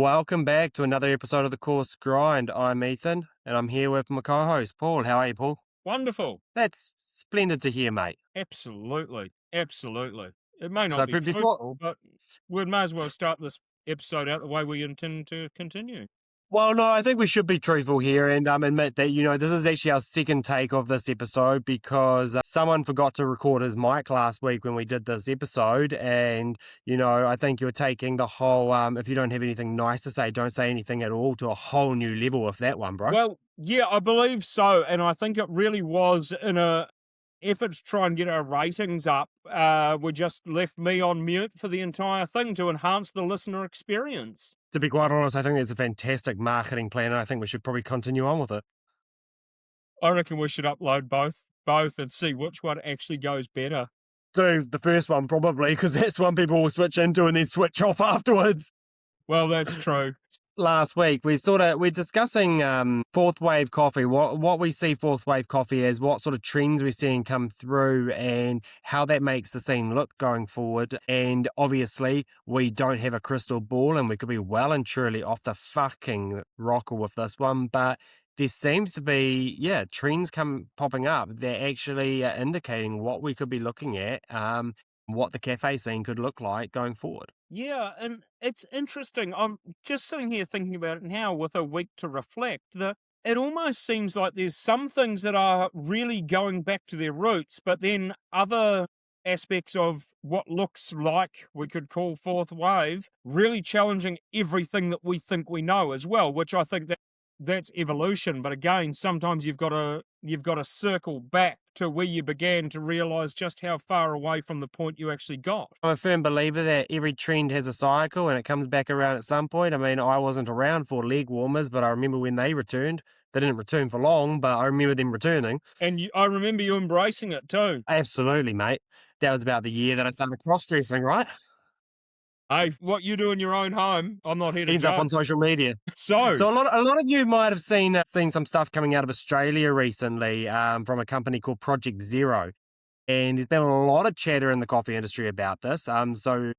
Welcome back to another episode of the Course Grind. I'm Ethan, and I'm here with my co-host, Paul. How are you, Paul? Wonderful. That's splendid to hear, mate. Absolutely. Absolutely. It may So not be before, truthful, but we may as well start this episode out the way we intend to continue. well, no, I think we should be truthful here and admit that, this is actually our second take of this episode because someone forgot to record his mic last week when we did this episode. And, I think you're taking the whole, if you don't have anything nice to say, don't say anything at all, to a whole new level with that one, bro. Well, yeah, I believe so. And I think it really was in a effort to try and get our ratings up. We just left me on mute for the entire thing to enhance the listener experience. To be quite honest, I think it's a fantastic marketing plan, and I think we should probably continue on with it. I reckon we should upload both and see which one actually goes better. Do the first one probably, because that's one people will switch into and then switch off afterwards. Well, that's true. Last week we're discussing fourth wave coffee, what we see fourth wave coffee as, what sort of trends we're seeing come through, and how that makes the scene look going forward. And obviously we don't have a crystal ball, and we could be well and truly off the fucking rocker with this one, but there seems to be trends popping up. They're actually indicating what we could be looking at, what the cafe scene could look like going forward. Yeah, and it's interesting. I'm just sitting here thinking about it now with a week to reflect. That it almost seems like there's some things that are really going back to their roots, but then other aspects of what looks like we could call fourth wave really challenging everything that we think we know as well, which I think that's evolution. But again, sometimes you've got to circle back to where you began to realize just how far away from the point you actually got. I'm a firm believer that every trend has a cycle and it comes back around at some point. I mean, I wasn't around for leg warmers, but I remember when they returned. They didn't return for long, but I remember them returning. And I remember you embracing it too. Absolutely, mate. That was about the year that I started cross-dressing, right? Hey, what you do in your own home, I'm not here to Ends up on judge. social media. So So a lot of you might have seen some stuff coming out of Australia recently from a company called Project Zero. And there's been a lot of chatter in the coffee industry about this. So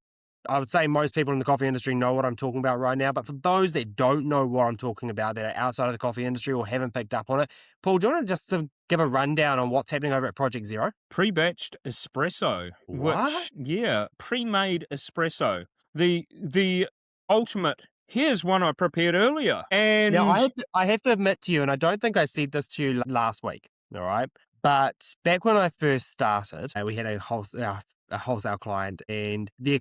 I would say most people in the coffee industry know what I'm talking about right now. But for those that don't know what I'm talking about, that are outside of the coffee industry or haven't picked up on it, Paul, do you want to just give a rundown on what's happening over at Project Zero? pre-batched espresso, What? pre-made espresso. The ultimate. Here's one I prepared earlier, and Now, I have to admit to you, and I don't think I said this to you last week, all right? But back when I first started, we had a wholesale client, and their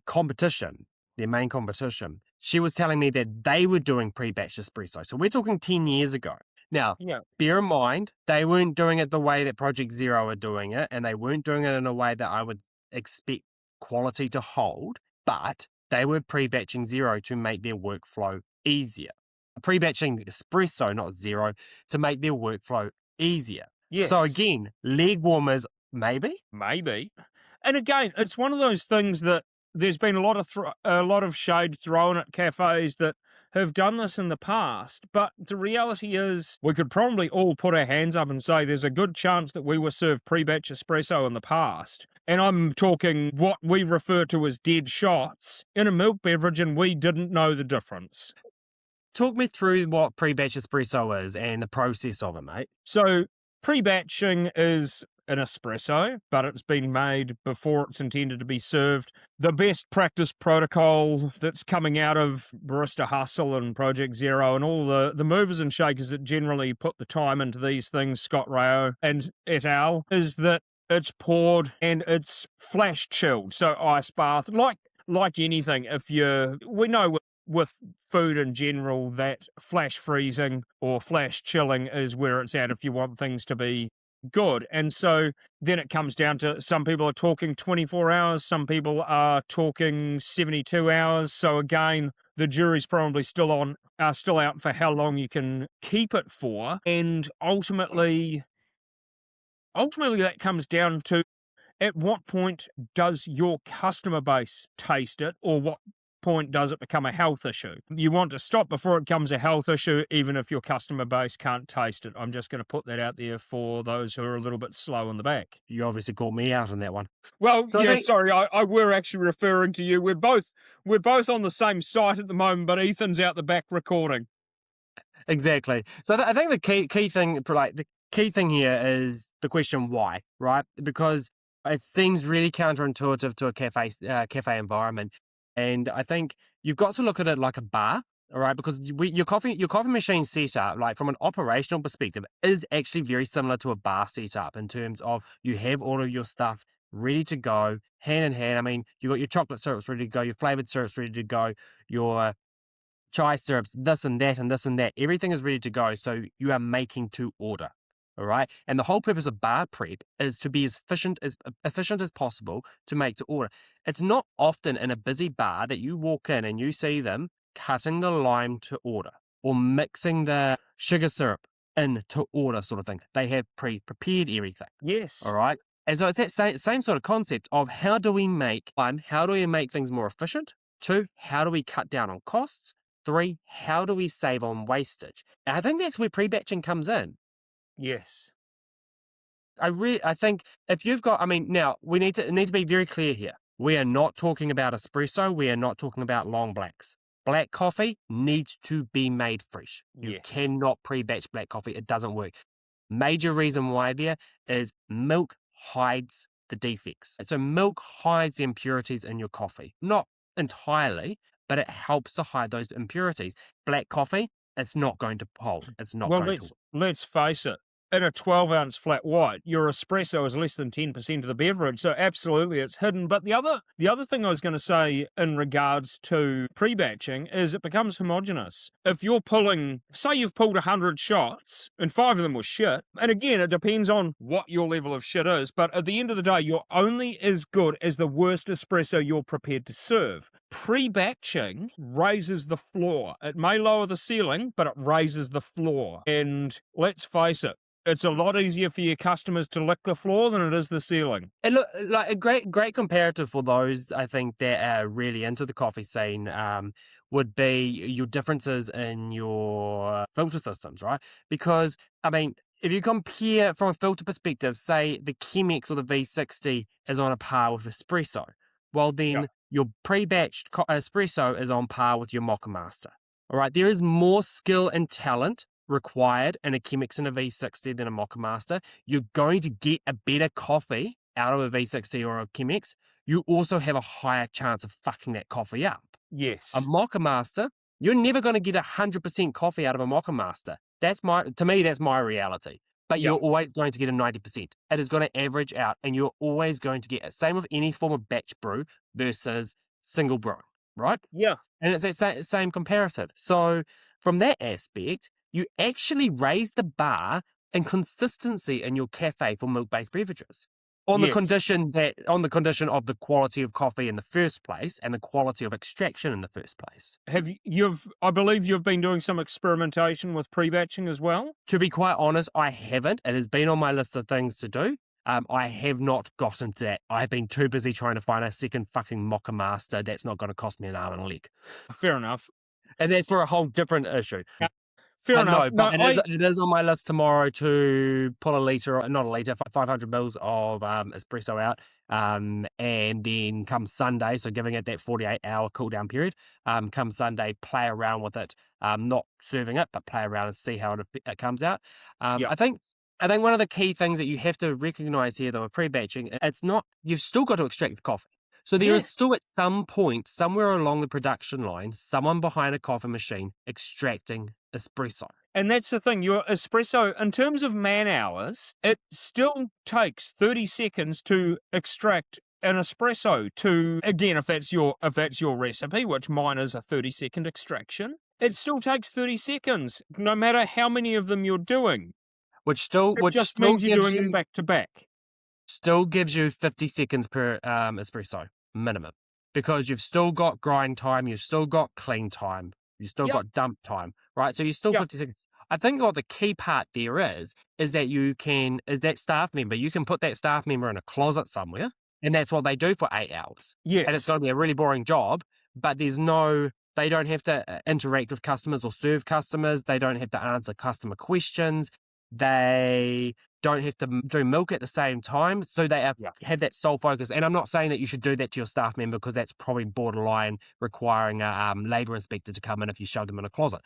main competition, she was telling me that they were doing pre-batch espresso. So we're talking 10 years ago. Now, yeah, bear in mind, they weren't doing it the way that Project Zero are doing it, and they weren't doing it in a way that I would expect quality to hold, but they were pre-batching Zero to make their workflow easier. Pre-batching espresso, not Zero, to make their workflow easier. yes. So again, leg warmers, maybe? Maybe. And again, it's one of those things that there's been a lot of shade thrown at cafes that have done this in the past. But the reality is we could probably all put our hands up and say there's a good chance that we were served pre-batch espresso in the past. And I'm talking what we refer to as dead shots in a milk beverage, and we didn't know the difference. Talk me through what pre-batch espresso is and the process of it, mate. So pre-batching is an espresso, but it's been made before it's intended to be served. The best practice protocol that's coming out of Barista Hustle and Project Zero and all the movers and shakers that generally put the time into these things, Scott Rao and et al., is that it's poured and it's flash chilled. So ice bath, like anything, we know with food in general that flash freezing or flash chilling is where it's at if you want things to be good. And so then it comes down to some people are talking 24 hours, some people are talking 72 hours. So again, the jury's probably still out for how long you can keep it for. And ultimately that comes down to at what point does your customer base taste it, or what point does it become a health issue? You want to stop before it becomes a health issue, even if your customer base can't taste it. I'm just going to put that out there for those who are a little bit slow in the back. You obviously called me out on that one. Well, So I yeah, think sorry, I were actually referring to you. We're both on the same site at the moment, but Ethan's out the back recording. exactly. So I think the key thing, like the key thing here, is the question why, right? Because it seems really counterintuitive to a cafe environment, and I think you've got to look at it like a bar. All right, because your coffee machine setup, like from an operational perspective, is actually very similar to a bar setup in terms of you have all of your stuff ready to go, hand in hand. I mean, you got your chocolate syrups ready to go, your flavored syrups ready to go, your chai syrups, this and that and this and that. Everything is ready to go. So you are making to order. All right. And the whole purpose of bar prep is to be as efficient as possible to make to order. It's not often in a busy bar that you walk in and you see them cutting the lime to order or mixing the sugar syrup in to order sort of thing. They have prepared everything. All Yes. right. And so it's that same sort of concept of how do we make things more efficient? Two, how do we cut down on costs? Three, how do we save on wastage? And I think that's where pre-batching comes in. Yes. I think if you've got, I mean, now we need to be very clear here. We are not talking about espresso. We are not talking about long blacks. Black coffee needs to be made fresh. You Yes. cannot pre-batch black coffee. It doesn't work. Major reason why there is milk hides the defects. So milk hides the impurities in your coffee. Not entirely, but it helps to hide those impurities. Black coffee, it's not going to hold. It's not Well, going to work. let's face it. In a 12-ounce flat white, your espresso is less than 10% of the beverage, so absolutely it's hidden. But the other thing I was going to say in regards to pre-batching is it becomes homogenous. If you're say you've pulled 100 shots and 5 of them were shit, and again, it depends on what your level of shit is, but at the end of the day, you're only as good as the worst espresso you're prepared to serve. Pre-batching raises the floor. It may lower the ceiling, but it raises the floor. And let's face it, it's a lot easier for your customers to lick the floor than it is the ceiling. And look, like a great comparative for those, I think, that are really into the coffee scene would be your differences in your filter systems, right? Because, I mean, if you compare from a filter perspective, say the Chemex or the V60 is on a par with espresso, well then your pre-batched espresso is on par with your Mocha Master. All right, there is more skill and talent required in a Chemex and a V60 than a Mocha Master. You're going to get a better coffee out of a V60 or a Chemex. You also have a higher chance of fucking that coffee up. Yes. A Mocha Master, you're never going to get 100% coffee out of a Mocha Master. To me, that's my reality. But you're always going to get a 90%. It is going to average out, and you're always going to get it. Same with any form of batch brew versus single brew, right? Yeah. And it's that same comparative. So from that aspect, you actually raise the bar and consistency in your cafe for milk-based beverages. On the condition of the quality of coffee in the first place and the quality of extraction in the first place. I believe you've been doing some experimentation with pre-batching as well? To be quite honest, I haven't. It has been on my list of things to do. I have not gotten to that. I've been too busy trying to find a second fucking Mocha Master that's not going to cost me an arm and a leg. Fair enough. And that's for a whole different issue. Yeah. Fair enough. It is on my list tomorrow to pull 500 mils of espresso out. And then come Sunday, so giving it that 48-hour cool down period, come Sunday, play around with it, not serving it, but play around and see how it comes out. I think one of the key things that you have to recognize here, though, with pre-batching, you've still got to extract the coffee. So there is still at some point, somewhere along the production line, someone behind a coffee machine extracting espresso. And that's the thing, your espresso, in terms of man hours, it still takes 30 seconds to extract an espresso again, if that's your recipe, which mine is a 30-second extraction, it still takes 30 seconds, no matter how many of them you're doing. Which just means you're doing them back to back. Still gives you 50 seconds per espresso minimum, because you've still got grind time, you've still got clean time, you've still got dump time, right? So you're still 50 seconds. I think what the key part there is that staff member, you can put that staff member in a closet somewhere, and that's what they do for 8 hours. Yes. And it's going to be a really boring job, but they don't have to interact with customers or serve customers. They don't have to answer customer questions. They don't have to do milk at the same time. So they have that sole focus. And I'm not saying that you should do that to your staff member, because that's probably borderline requiring a labor inspector to come in if you shove them in a closet.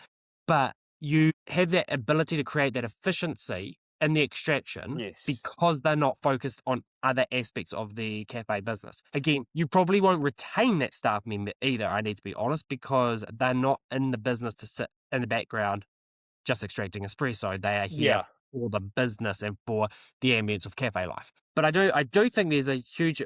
But you have that ability to create that efficiency in the extraction because they're not focused on other aspects of the cafe business. Again, you probably won't retain that staff member either, I need to be honest, because they're not in the business to sit in the background just extracting espresso. They are here for the business and for the ambience of cafe life. But I do think there's a huge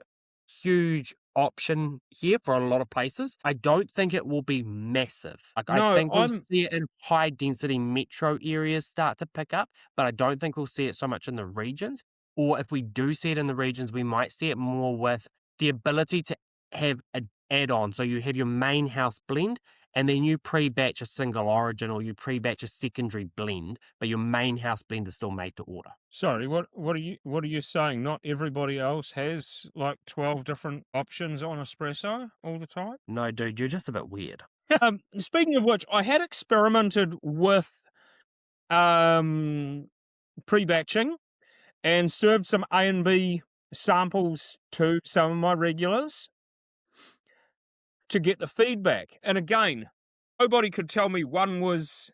option here for a lot of places. I don't think it will be massive. I think we'll see it in high density metro areas start to pick up, but I don't think we'll see it so much in the regions. Or if we do see it in the regions, we might see it more with the ability to have an add-on. So you have your main house blend, and then you pre-batch a single origin, or you pre-batch a secondary blend, but your main house blend is still made to order. Sorry, what are you saying? Not everybody else has like 12 different options on espresso all the time? No, dude, you're just a bit weird. Speaking of which, I had experimented with pre-batching and served some A and B samples to some of my regulars to get the feedback. And again, nobody could tell me one was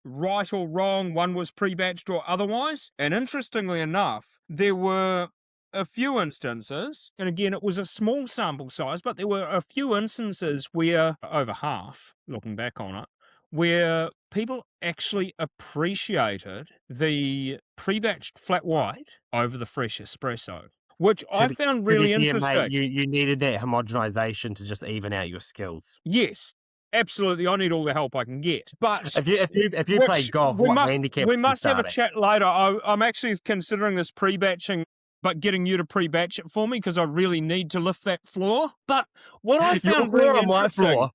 right or wrong, one was pre-batched or otherwise. And interestingly enough, there were a few instances, and again, it was a small sample size, but there were a few instances where, over half, looking back on it, where people actually appreciated the pre-batched flat white over the fresh espresso, which I found really interesting. Mate, you needed that homogenization to just even out your skills. Yes, absolutely. I need all the help I can get. But if you play golf, we must have a chat later. I'm actually considering this pre-batching, but getting you to pre-batch it for me, because I really need to lift that floor. But what I found your floor really or my floor?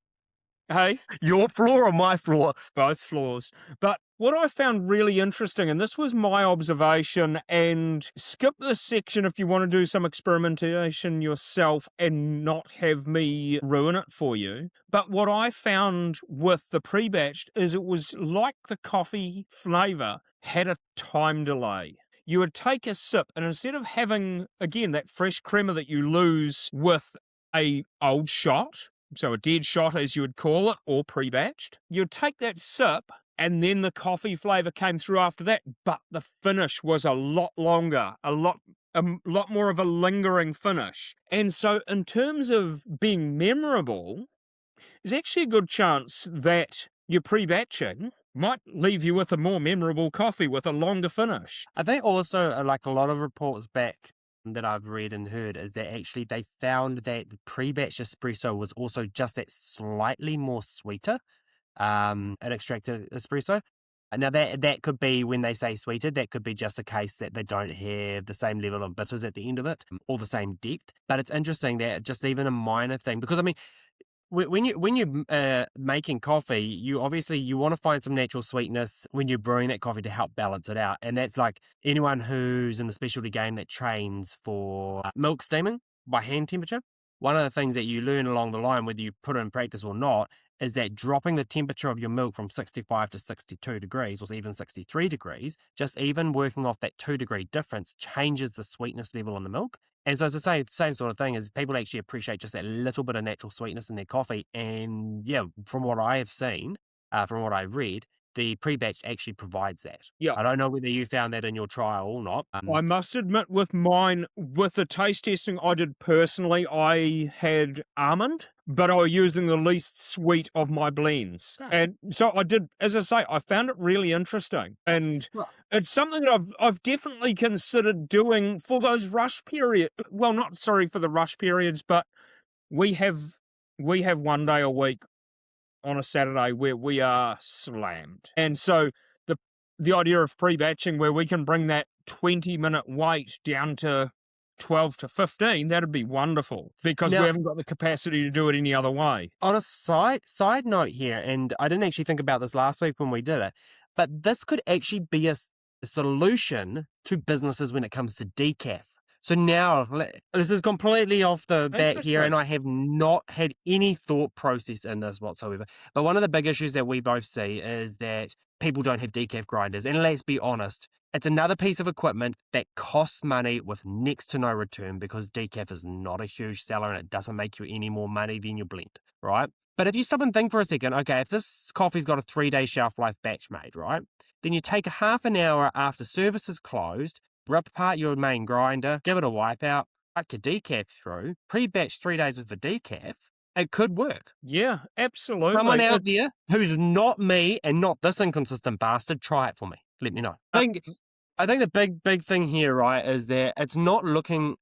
Hey? Your floor or my floor? Both floors. But what I found really interesting, and this was my observation, and skip this section if you want to do some experimentation yourself and not have me ruin it for you. But what I found with the pre-batched is it was like the coffee flavour had a time delay. You would take a sip, and instead of having, again, that fresh crema that you lose with a old shot, so a dead shot as you would call it, or pre-batched, you'd take that sip, and then the coffee flavour came through after that, but the finish was a lot longer, a lot more of a lingering finish. And so in terms of being memorable, there's actually a good chance that your pre-batching might leave you with a more memorable coffee with a longer finish. I think also, like a lot of reports back that I've read and heard, is that actually they found that the pre-batch espresso was also just that slightly more sweeter, an extracted espresso. Now that could be, when they say sweeter, that could be just a case that they don't have the same level of bitters at the end of it, or the same depth. But it's interesting that just even a minor thing, because I mean, when you're making coffee, you want to find some natural sweetness when you're brewing that coffee to help balance it out. And that's like anyone who's in the specialty game that trains for milk steaming by hand temperature. One of the things that you learn along the line, whether you put it in practice or not, is that dropping the temperature of your milk from 65 to 62 degrees, or even 63 degrees, just even working off that 2-degree difference changes the sweetness level in the milk. And so, as I say, the same sort of thing is people actually appreciate just that little bit of natural sweetness in their coffee. And yeah, from what I have seen, from what I've read, the pre-batch actually provides that. Yeah. I don't know whether you found that in your trial or not. I must admit, with mine, with the taste testing I did personally, I had almond, but I was using the least sweet of my blends. Oh. And so I did, as I say, I found it really interesting. And it's something that I've definitely considered doing for those rush periods. Well, not sorry for the rush periods, but we have one day a week on a Saturday where we are slammed. And so the idea of pre-batching, where we can bring that 20-minute wait down to 12 to 15, that'd be wonderful, because we haven't got the capacity to do it any other way. On a side note here, and I didn't actually think about this last week when we did it, but this could actually be a solution to businesses when it comes to decaf. So now, this is completely off the bat here, and Interesting. I have not had any thought process in this whatsoever. But one of the big issues that we both see is that people don't have decaf grinders. And let's be honest, it's another piece of equipment that costs money with next to no return because decaf is not a huge seller and it doesn't make you any more money than your blend, right? But if you stop and think for a second, okay, if this coffee's got a 3-day shelf life batch made, right? Then you take a half an hour after service is closed, rip apart your main grinder, give it a wipe out, cut your decaf through, pre-batch 3 days with a decaf, it could work. Yeah, Someone absolutely. out there who's not me and not this inconsistent bastard, try it for me. Let me know. I think the big thing here, right, is that it's not looking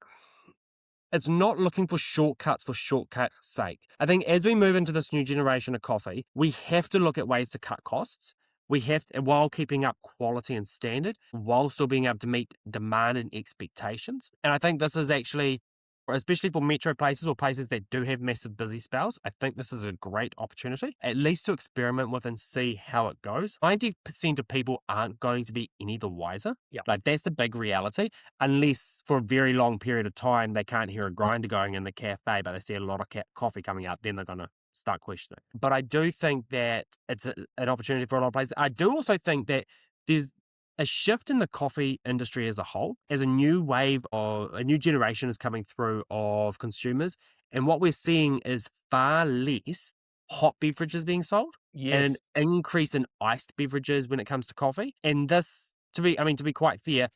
for shortcuts for shortcuts' sake. I think as we move into this new generation of coffee, we have to look at ways to cut costs. We have to, while keeping up quality and standard, while still being able to meet demand and expectations. And I think this is actually, especially for metro places or places that do have massive busy spells, I think this is a great opportunity, at least to experiment with and see how it goes. 90% of people aren't going to be any the wiser. Yeah. Like, that's the big reality, unless for a very long period of time they can't hear a grinder going in the cafe, but they see a lot of coffee coming out, then they're going to start questioning. But I do think that it's an opportunity for a lot of places. I do also think that there's a shift in the coffee industry as a whole, as a new wave of a new generation is coming through of consumers. And what we're seeing is far less hot beverages being sold and an Yes. increase in iced beverages when it comes to coffee. And this, to be quite fair,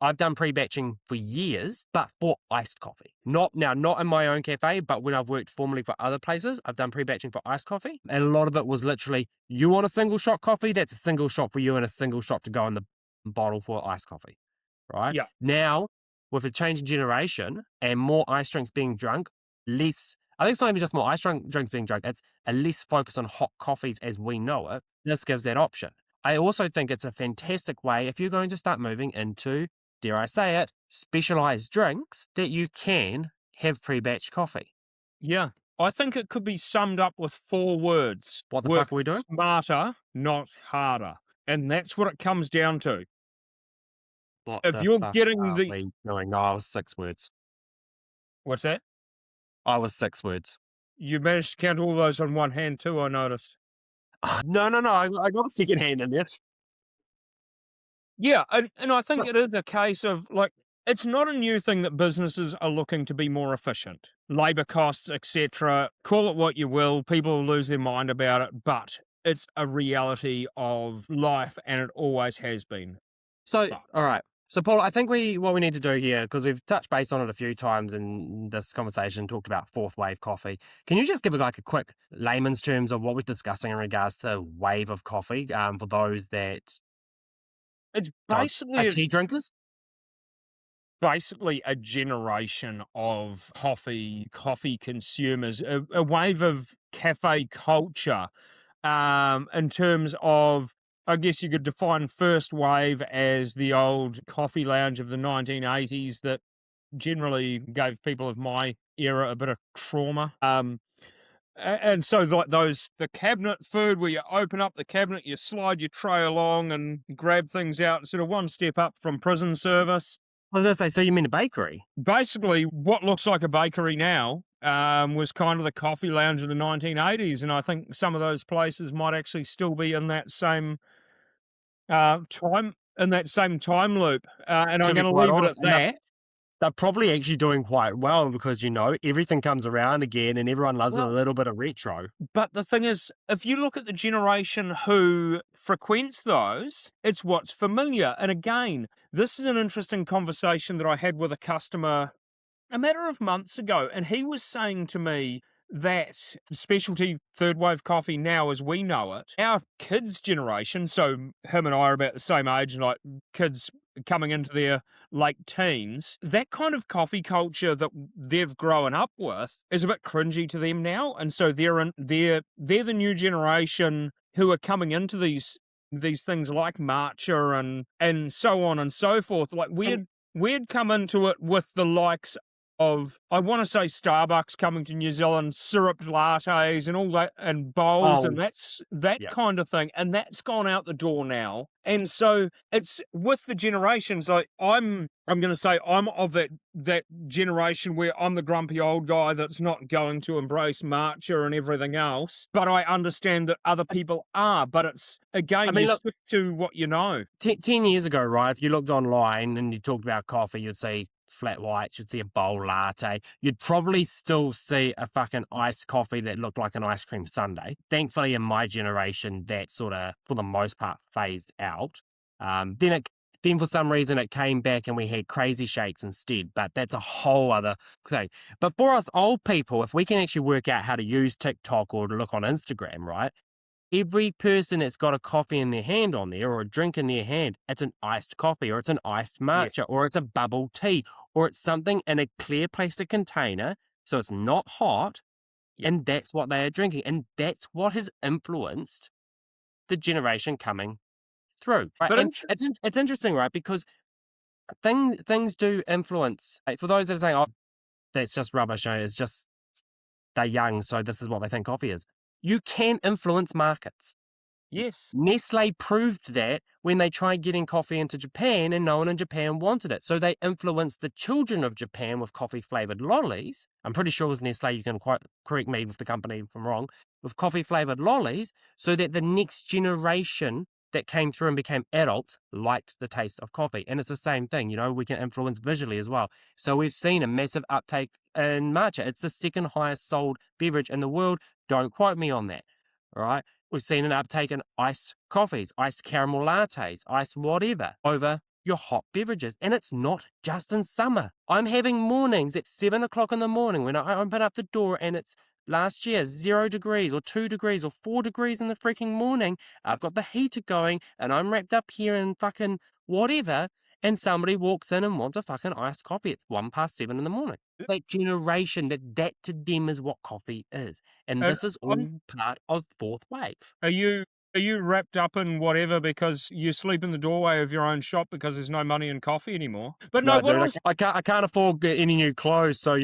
I've done pre-batching for years, but for iced coffee. Not in my own cafe, but when I've worked formerly for other places, I've done pre-batching for iced coffee. And a lot of it was literally, you want a single shot coffee? That's a single shot for you and a single shot to go in the bottle for iced coffee, right? Yeah. Now, with a change in generation and more ice drinks being drunk, less, I think it's not even just more drinks being drunk, it's a less focus on hot coffees as we know it. This gives that option. I also think it's a fantastic way if you're going to start moving into, dare I say it, specialized drinks that you can have pre-batch coffee. Yeah. I think it could be summed up with 4 words. What the Work fuck are we doing? smarter, not harder. And that's what it comes down to. What If the you're fuck getting are the we doing? No, I was 6 words. What's that? I was 6 words. You managed to count all those on one hand too, I noticed. No, I got a second hand in there. Yeah, and I think But it is a case of, like, it's not a new thing that businesses are looking to be more efficient. Labor costs, etc. Call it what you will, people will lose their mind about it, but it's a reality of life and it always has been. So, But all right. So, Paul, I think what we need to do here, because we've touched base on it a few times in this conversation, talked about fourth wave coffee. Can you just give like a quick layman's terms of what we're discussing in regards to wave of coffee for those that it's don't are basically tea drinkers? basically a generation of coffee consumers, a wave of cafe culture, in terms of, I guess you could define first wave as the old coffee lounge of the 1980s that generally gave people of my era a bit of trauma. And so like the cabinet food where you open up the cabinet, you slide your tray along and grab things out, sort of one step up from prison service. I was going to say, so you mean a bakery? Basically, what looks like a bakery now was kind of the coffee lounge of the 1980s, and I think some of those places might actually still be in that same time loop. And I'm To be going to quite leave it at honest, and that. they're probably actually doing quite well because, everything comes around again and everyone loves a Well, little bit of retro. but the thing is, if you look at the generation who frequents those, it's what's familiar. And again, this is an interesting conversation that I had with a customer a matter of months ago, and he was saying to me that specialty third wave coffee now as we know it, our kids' generation, so him and I are about the same age, like kids coming into their late teens, that kind of coffee culture that they've grown up with is a bit cringy to them now. And so they're the new generation who are coming into these things like matcha and so on and so forth. Like And we'd come into it with the likes of, I want to say Starbucks coming to New Zealand, syrup lattes and all that, and bowls, Oh, and that's that yeah. kind of thing, and that's gone out the door now. And so it's with the generations. Like I'm going to say I'm of that generation where I'm the grumpy old guy that's not going to embrace matcha and everything else, but I understand that other people are. But it's I again, mean, you look, stick to what you know. 10 years ago, right, if you looked online and you talked about coffee, you'd see flat whites, you'd see a bowl latte. You'd probably still see a fucking iced coffee that looked like an ice cream sundae. Thankfully, in my generation, that sort of, for the most part, phased out. Then for some reason it came back and we had crazy shakes instead, but that's a whole other thing. But for us old people, if we can actually work out how to use TikTok or to look on Instagram, right? Every person that's got a coffee in their hand on there or a drink in their hand, it's an iced coffee or it's an iced Yeah, matcha or it's a bubble tea or it's something in a clear plastic container. So it's not hot. yeah. And that's what they are drinking. And that's what has influenced the generation coming through. Right. But And it's interesting, right? Because things do influence. Like, for those that are saying, oh, that's just rubbish, it's just they're young, so this is what they think coffee is. You can influence markets. yes, Nestle proved that when they tried getting coffee into Japan and no one in Japan wanted it. So they influenced the children of Japan with coffee flavored lollies. I'm pretty sure it was Nestle. You can quite correct me with the company if I'm wrong. With coffee flavored lollies, so that the next generation that came through and became adults liked the taste of coffee. And it's the same thing, we can influence visually as well. So we've seen a massive uptake in matcha. It's the second highest sold beverage in the world. Don't quote me on that. All right. We've seen an uptake in iced coffees, iced caramel lattes, iced whatever over your hot beverages. And it's not just in summer. I'm having mornings at 7 o'clock in the morning when I open up the door and it's last year 0 degrees or 2 degrees or 4 degrees in the freaking morning. I've got the heater going and I'm wrapped up here in fucking whatever. And somebody walks in and wants a fucking iced coffee at 7:01 in the morning. That generation, that to them is what coffee is. And and this is I'm all part of fourth wave. Are you wrapped up in whatever because you sleep in the doorway of your own shop because there's no money in coffee anymore? But no, No, what dude, I I, was I can't afford any new clothes. So,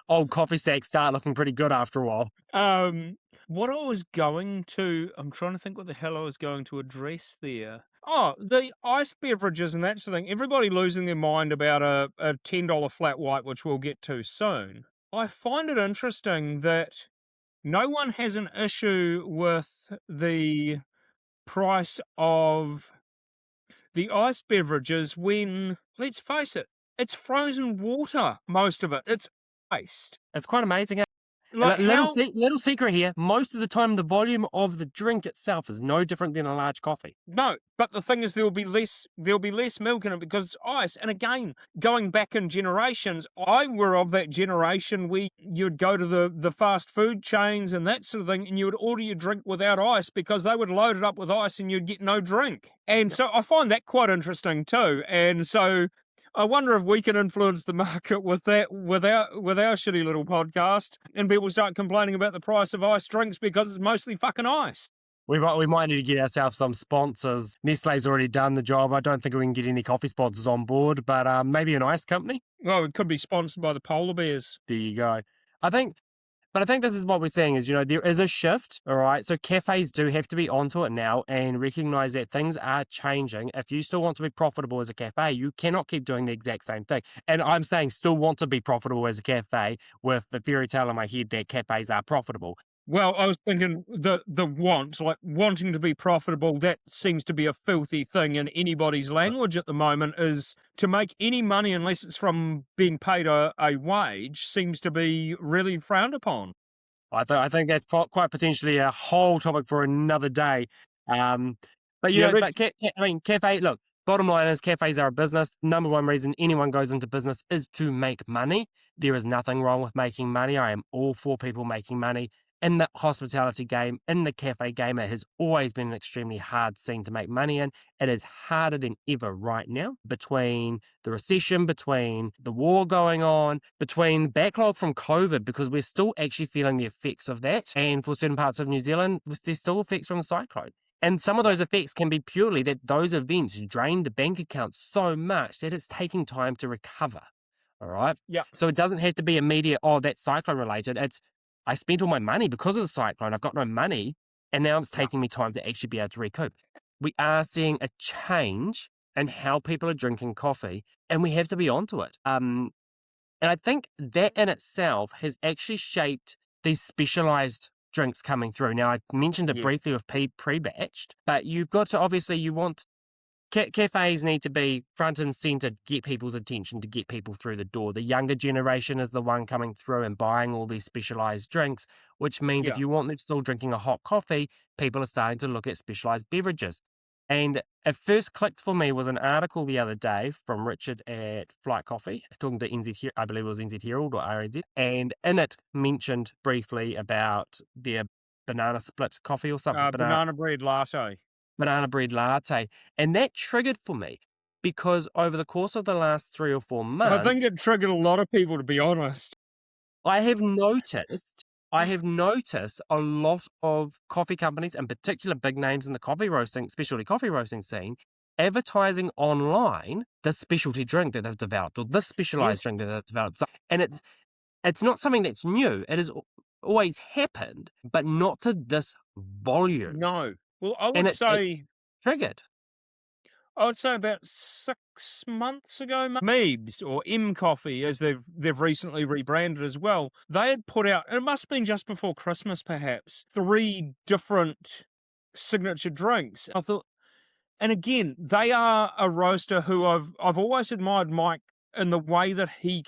old coffee sacks start looking pretty good after a while. um what I was going to I'm trying to think what the hell I was going to address there. Oh, the ice beverages and that sort of thing. Everybody losing their mind about a $10 flat white, which we'll get to soon. I find it interesting that no one has an issue with the price of the ice beverages when, let's face it, it's frozen water, most of it. It's iced. It's quite amazing. And Like how little secret here, most of the time the volume of the drink itself is no different than a large coffee. no, but the thing is there'll be less milk in it because it's ice. And again, going back in generations, I were of that generation where you'd go to the fast food chains and that sort of thing, and you would order your drink without ice because they would load it up with ice and you'd get no drink. And so I find that quite interesting too. And so I wonder if we can influence the market with that, with our shitty little podcast, and people start complaining about the price of iced drinks because it's mostly fucking ice. We might need to get ourselves some sponsors. Nestle's already done the job. I don't think we can get any coffee sponsors on board, but maybe an ice company. Well, it could be sponsored by the polar bears. There you go. I think But I think this is what we're saying is, there is a shift, all right? So cafes do have to be onto it now and recognize that things are changing. If you still want to be profitable as a cafe, you cannot keep doing the exact same thing. And I'm saying still want to be profitable as a cafe with the fairy tale in my head that cafes are profitable. Well, I was thinking the want, like wanting to be profitable, that seems to be a filthy thing in anybody's language at the moment, is to make any money unless it's from being paid a wage seems to be really frowned upon. I think that's quite potentially a whole topic for another day. Um, but Yeah, but cafe. Look, bottom line is cafes are a business. Number one reason anyone goes into business is to make money. There is nothing wrong with making money. I am all for people making money. In the hospitality game, in the cafe game, it has always been an extremely hard scene to make money in. It is harder than ever right now, between the recession, between the war going on, between backlog from COVID, because we're still actually feeling the effects of that. And for certain parts of New Zealand, there's still effects from the cyclone. And some of those effects can be purely that those events drained the bank account so much that it's taking time to recover. All right. Yeah. So it doesn't have to be immediate, oh, that's cyclone related. It's, I spent all my money because of the cyclone. I've got no money. And now it's Yeah. taking me time to actually be able to recoup. We are seeing a change in how people are drinking coffee, and we have to be onto it. And I think that in itself has actually shaped these specialized drinks coming through. Now, I mentioned it Yes. briefly with pre-batched, but you've got to obviously, you want cafes need to be front and center, get people's attention, to get people through the door. The younger generation is the one coming through and buying all these specialized drinks, which means if Yeah. you want them still drinking a hot coffee, people are starting to look at specialized beverages. And it first clicked for me was an article the other day from Richard at Flight Coffee, talking to NZ, I believe it was NZ Herald or RNZ, and in it mentioned briefly about their banana split coffee or something, Banana bread latte. banana bread latte. And that triggered for me because over the course of the last 3 or 4 I think months, it triggered a lot of people, to be honest. I have noticed I have noticed a lot of coffee companies, in particular big names in the coffee roasting, specialty coffee roasting scene, advertising online the specialty drink that they've developed or this specialized Yes. drink that they've developed. And it's not something that's new. It has always happened, but not to this volume. No. Well, I And would it say triggered. about 6 months ago, Meebs or M Coffee, as they've recently rebranded as well. They had put out, it must have been just before Christmas, perhaps, 3 different signature drinks. I thought, and again, they are a roaster who I've always admired Mike in the way that he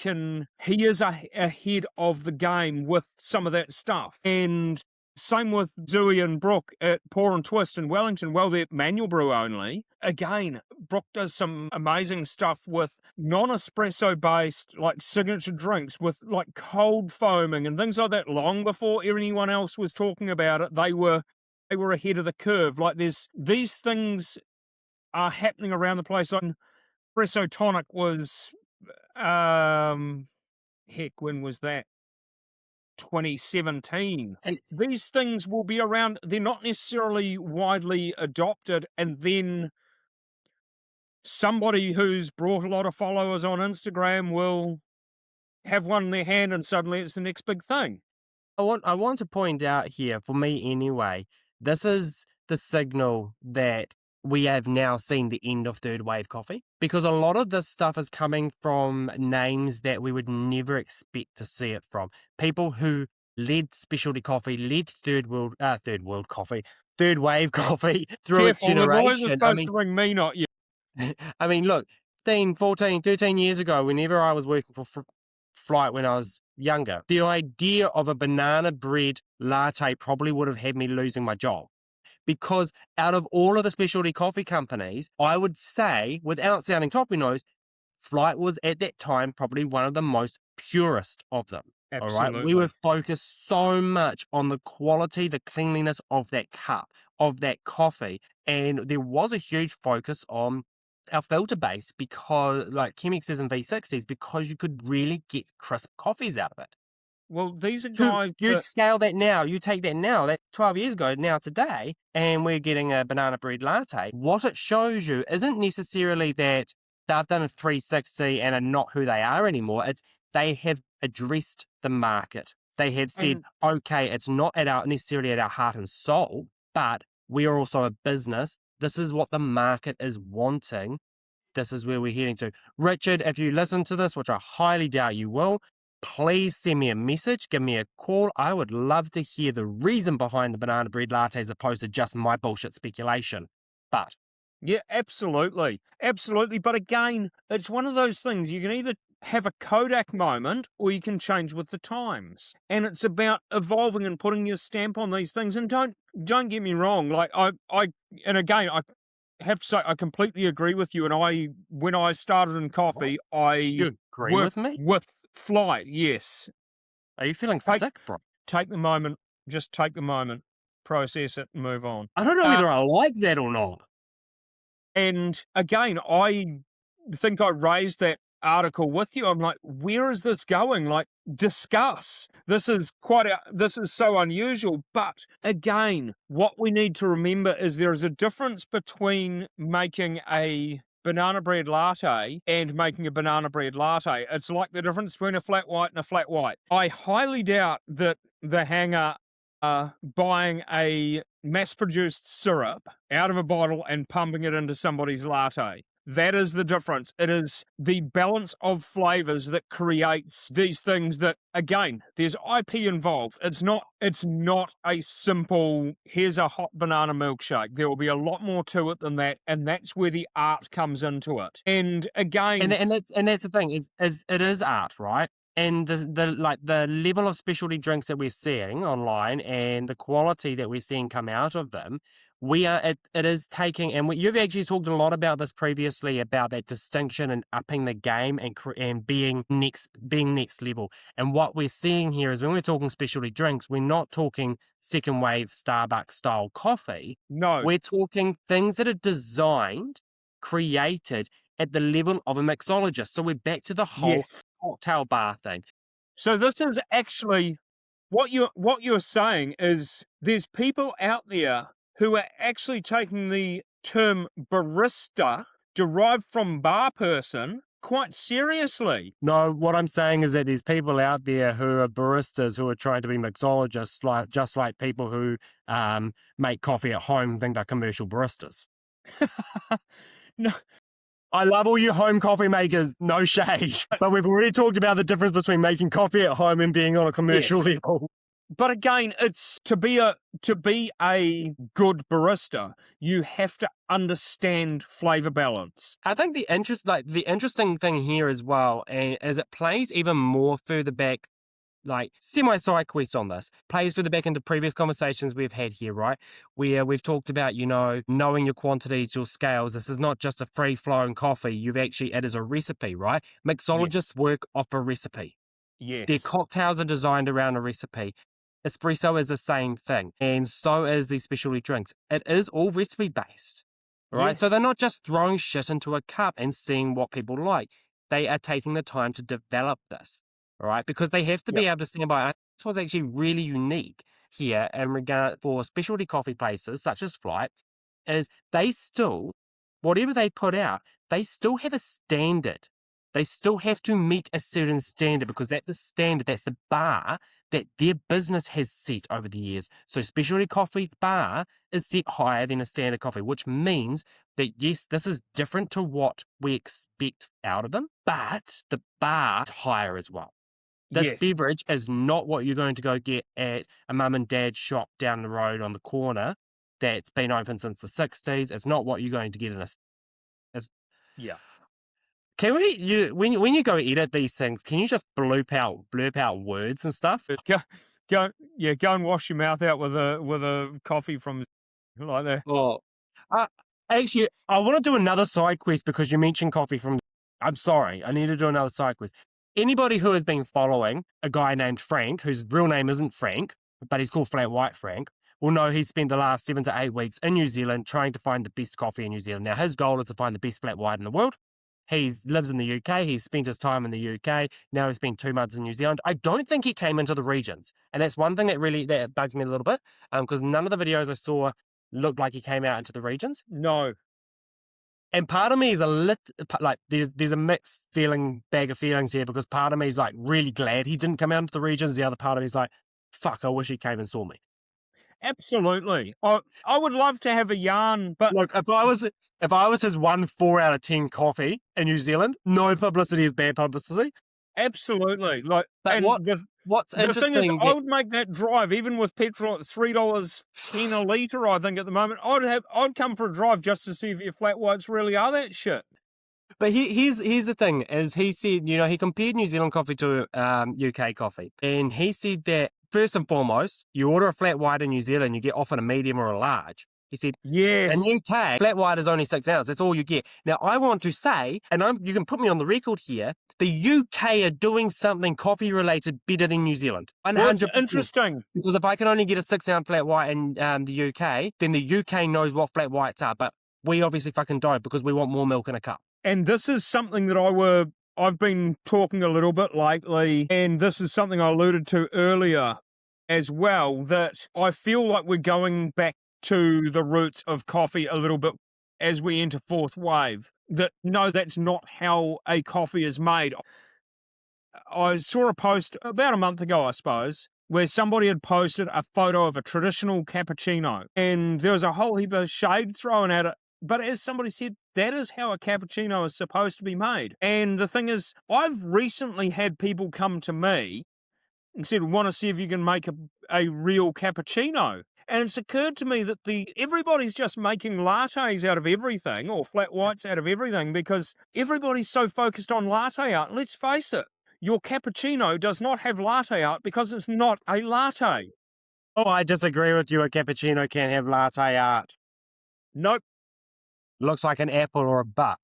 is ahead of the game with some of that stuff. And same with Zooey and Brooke at Pour and Twist in Wellington. Well, they're manual brew only. Again, Brooke does some amazing stuff with non-espresso based, like signature drinks with like cold foaming and things like that. Long before anyone else was talking about it, they were ahead of the curve. Like these things are happening around the place. Like espresso tonic was, heck, when was that? 2017. And These things will be around. They're not necessarily widely adopted, and then somebody who's brought a lot of followers on Instagram will have one in their hand, and suddenly it's the next big thing. I want to point out here, for me anyway, this is the signal that we have now seen the end of third wave coffee, because a lot of this stuff is coming from names that we would never expect to see it from. People who led specialty coffee, led third wave coffee through its Careful, the boys are generation. supposed to bring me, not you. I mean, look, 15, 14, 13 years ago, whenever I was working for Flight when I was younger, the idea of a banana bread latte probably would have had me losing my job. Because out of all of the specialty coffee companies, I would say, without sounding toppy nose, Flight was at that time probably one of the most purest of them. All right. We were Absolutely. focused so much on the quality, the cleanliness of that cup, of that coffee. And there was a huge focus on our filter base, because like Chemexes and V60s, because you could really get crisp coffees out of it. Well, these are So guys you'd that scale that now, you take that now, that 12 years ago, now today, and we're getting a banana bread latte. What it shows you isn't necessarily that they've done a 360 and are not who they are anymore. It's they have addressed the market. They have said, and okay, it's not necessarily at our heart and soul, but we are also a business. This is what the market is wanting. This is where we're heading to. Richard, if you listen to this, which I highly doubt you will, please send me a message, give me a call. I would love to hear the reason behind the banana bread latte as opposed to just my bullshit speculation. But yeah, absolutely. Absolutely. But again, it's one of those things you can either have a Kodak moment or you can change with the times. And it's about evolving and putting your stamp on these things. And don't get me wrong, like and again, I have to say I completely agree with you. And when I started in coffee, I you agree with worked me? with Flight, yes. Are you feeling Take sick, bro? take the moment, just take the moment, process it, and move on. I don't know whether I like that or not. And again, I think I raised that article with you. I'm like, where is this going? Like, discuss. This is so unusual. But again, what we need to remember is there is a difference between making a banana bread latte and making a banana bread latte. It's like the difference between a flat white and a flat white. I highly doubt that the hanger are buying a mass-produced syrup out of a bottle and pumping it into somebody's latte. That is the difference. It is the balance of flavors that creates these things that, again, there's IP involved. It's not a simple, here's a hot banana milkshake. There will be a lot more to it than that, and that's where the art comes into it. And again, And that's the thing is it is art, right? And the level of specialty drinks that we're seeing online and the quality that we're seeing come out of them, it is taking, and you've actually talked a lot about this previously about that distinction and upping the game and being next level. And what we're seeing here is when we're talking specialty drinks, we're not talking second wave Starbucks style coffee. no. We're talking things that are designed, created at the level of a mixologist. So we're back to the whole Yes. cocktail bar thing. So this is actually what you're saying is there's people out there who are actually taking the term barista derived from bar person quite seriously. No, what I'm saying is that there's people out there who are baristas who are trying to be mixologists, just like people who make coffee at home think they're commercial baristas. No, I love all you home coffee makers, no shade. But we've already talked about the difference between making coffee at home and being on a commercial Yes. level. but again, it's to be a good barista, you have to understand flavor balance. I think the interesting thing here as well, and as it plays even more further back, like semi-side quest on this, plays further back into previous conversations we've had here, right? Where we've talked about, knowing your quantities, your scales. This is not just a free-flowing coffee. It is a recipe, right? Mixologists work off a recipe. Yes. Their cocktails are designed around a recipe. Espresso is the same thing, and so is these specialty drinks. It is all recipe based, right? So Yes. they're not just throwing shit into a cup and seeing what people like. They are taking the time to develop this, all right? Because they have to be able to stand by. This was actually really unique here in regard for specialty coffee places such as Flight, is they still, whatever they put out, they still have a standard. They still have to meet a certain standard because that's the standard, that's the bar that their business has set over the years. So specialty coffee bar is set higher than a standard coffee, which means that yes, this is different to what we expect out of them, but the bar is higher as well. This Yes. beverage is not what you're going to go get at a mum and dad shop down the road on the corner that's been open since the 60s. It's not what you're going to get in a... Yeah. Can when you go edit these things, can you just blurp out words and stuff? Go and wash your mouth out with a coffee from like that. Oh, actually, I want to do another side quest because you mentioned coffee from... I'm sorry, I need to do another side quest. Anybody who has been following a guy named Frank, whose real name isn't Frank, but he's called Flat White Frank, will know he spent the last 7 to 8 weeks in New Zealand trying to find the best coffee in New Zealand. Now, his goal is to find the best flat white in the world. He lives in the UK. He's spent his time in the UK. Now he's spent 2 months in New Zealand. I don't think he came into the regions. And that's one thing that bugs me a little bit, because none of the videos I saw looked like he came out into the regions. No. And part of me is there's a mixed bag of feelings here, because part of me is like really glad he didn't come out into the regions. The other part of me is like, fuck, I wish he came and saw me. Absolutely. I would love to have a yarn, but Look, if I was his 4 out of 10 coffee in New Zealand, no publicity is bad publicity. absolutely. Like, But and what's the thing interesting... is, I would make that drive even with petrol at $3.10 a litre. I think at the moment, I'd come for a drive just to see if your flat whites really are that shit. But here's the thing, is he said, he compared New Zealand coffee to UK coffee. And he said that, first and foremost, you order a flat white in New Zealand, you get often a medium or a large. He said, Yes. in the UK, flat white is only 6 ounces. That's all you get. Now, I want to say, and you can put me on the record here, the UK are doing something coffee-related better than New Zealand. 100%. Well, it's interesting. Because if I can only get a 6 ounce flat white in the UK, then the UK knows what flat whites are. But we obviously fucking don't, because we want more milk in a cup. And this is something that I've been talking a little bit lately, and this is something I alluded to earlier as well, that I feel like we're going back to the roots of coffee a little bit. as we enter fourth wave that, no, that's not how a coffee is made. I saw a post about a month ago, I suppose, where somebody had posted a photo of a traditional cappuccino, and there was a whole heap of shade thrown at it. But as somebody said, that is how a cappuccino is supposed to be made. And the thing is, I've recently had people come to me and said, want to see if you can make a real cappuccino. And it's occurred to me that everybody's just making lattes out of everything, or flat whites out of everything, because everybody's so focused on latte art. Let's face it, your cappuccino does not have latte art because it's not a latte. Oh, I disagree with you. A cappuccino can have latte art. Nope. Looks like an apple or a butt.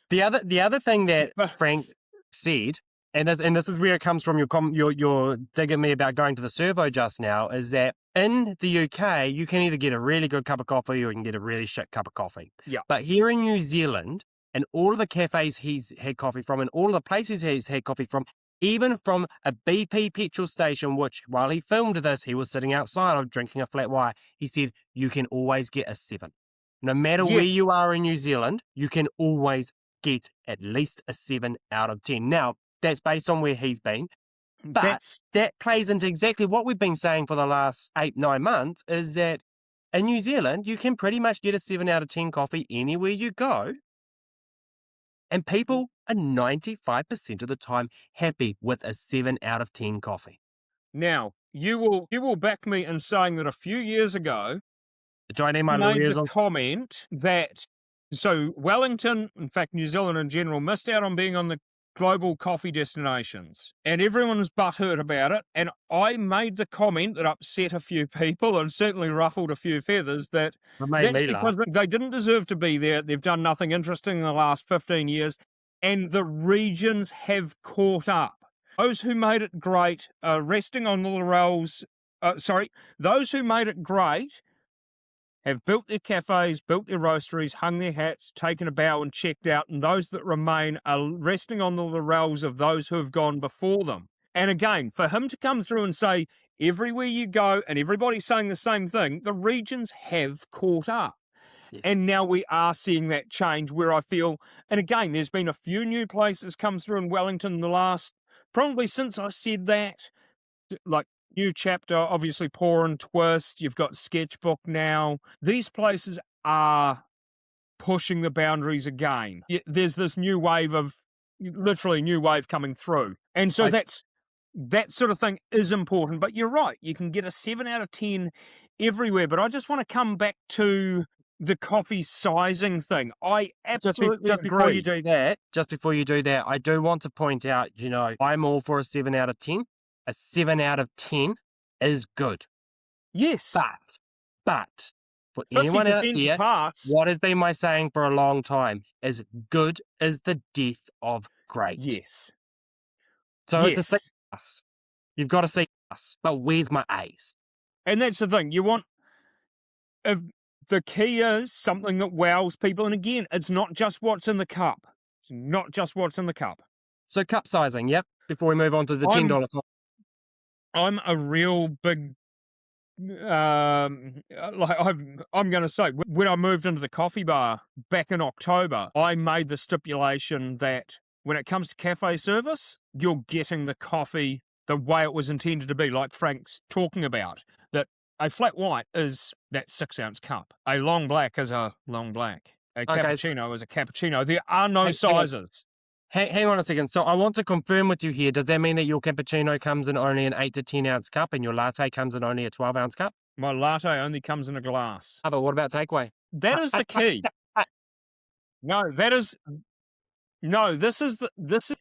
The other thing that But- Frank said, and this is where it comes from, your dig at me about going to the servo just now, is that in the UK, you can either get a really good cup of coffee or you can get a really shit cup of coffee. Yeah. But here in New Zealand, and all of the cafes he's had coffee from, and all of the places he's had coffee from, even from a BP petrol station, which while he filmed this, he was sitting outside of drinking a flat white, he said, you can always get a 7. No matter where Yes. you are in New Zealand, you can always get at least a 7 out of 10. Now, that's based on where he's been. But that plays into exactly what we've been saying for the last 8-9 months, is that in New Zealand, you can pretty much get a 7 out of 10 coffee anywhere you go. And people are 95% of the time happy with a 7 out of 10 coffee. Now, you will back me in saying that a few years ago, Do I need my made lawyers the on? comment that, so Wellington, in fact New Zealand in general, missed out on being on the global coffee destinations, and everyone was butthurt about it, and I made the comment that upset a few people and certainly ruffled a few feathers, that It made that's me laugh. because they didn't deserve to be there. They've done nothing interesting in the last 15 years, and the regions have caught up. Those who made it great are resting on the laurels. Those who made it great have built their cafes, built their roasteries, hung their hats, taken a bow and checked out, and those that remain are resting on the laurels of those who have gone before them. And again, for him to come through and say, everywhere you go, and everybody's saying the same thing, the regions have caught up. Yes. And now we are seeing that change where I feel, and again, there's been a few new places come through in Wellington in the last, probably since I said that, like New Chapter, obviously Pour and Twist, you've got Sketchbook now. These places are pushing the boundaries again. There's this new wave coming through. And so that sort of thing is important. But you're right, you can get a 7 out of 10 everywhere. But I just want to come back to the coffee sizing thing. I absolutely just agree. before you do that, I do want to point out, I'm all for a 7 out of 10. A 7 out of 10 is good. Yes. But for anyone out 50% there, parts. what has been my saying for a long time is good is the death of great. Yes. So it's a C+. You've got a C+, but where's my A's? And that's the thing. You want... the key is something that wows people. And again, it's not just what's in the cup. It's not just what's in the cup. So cup sizing, yep. Before we move on to the $10 cup. I'm a real big... I'm going to say, when I moved into the coffee bar back in October, I made the stipulation that when it comes to cafe service, you're getting the coffee the way it was intended to be, like Frank's talking about, that a flat white is that 6-ounce cup. A long black is a long black. A cappuccino is a cappuccino. There are no sizes. Hang on a second. So I want to confirm with you here. Does that mean that your cappuccino comes in only an 8 to 10 ounce cup and your latte comes in only a 12-ounce cup? My latte only comes in a glass. But what about takeaway? That is the key. This is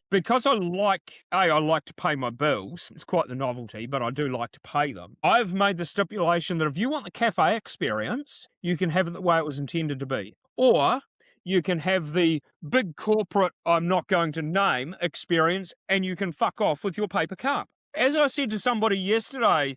because I like to pay my bills. It's quite the novelty, but I do like to pay them. I've made the stipulation that if you want the cafe experience, you can have it the way it was intended to be. Or you can have the big corporate, I'm not going to name, experience, and you can fuck off with your paper cup. As I said to somebody yesterday,